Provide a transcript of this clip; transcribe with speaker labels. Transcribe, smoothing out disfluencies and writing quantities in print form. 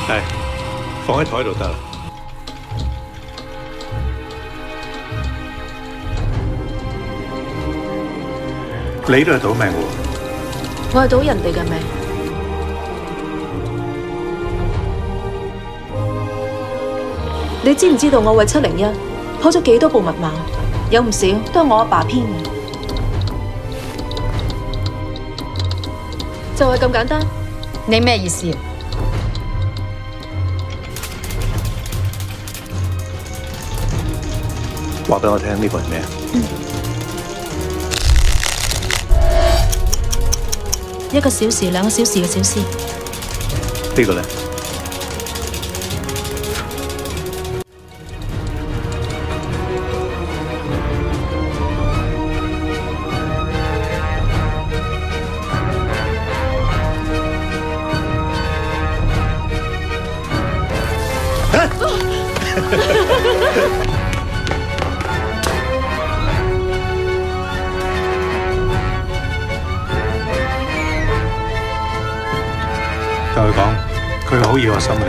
Speaker 1: 係放喺台度得啦。你都係賭命喎。
Speaker 2: 我係賭人哋嘅命。你知唔知道我為701破咗幾多部密碼？有唔少都係我阿爸編嘅。就係咁簡單。
Speaker 3: 你咩意思？
Speaker 1: 話俾我聽呢個係咩？1
Speaker 2: 個小時、2個小時嘅小詩。
Speaker 1: 呢個咧？同佢講，佢好要我心靈。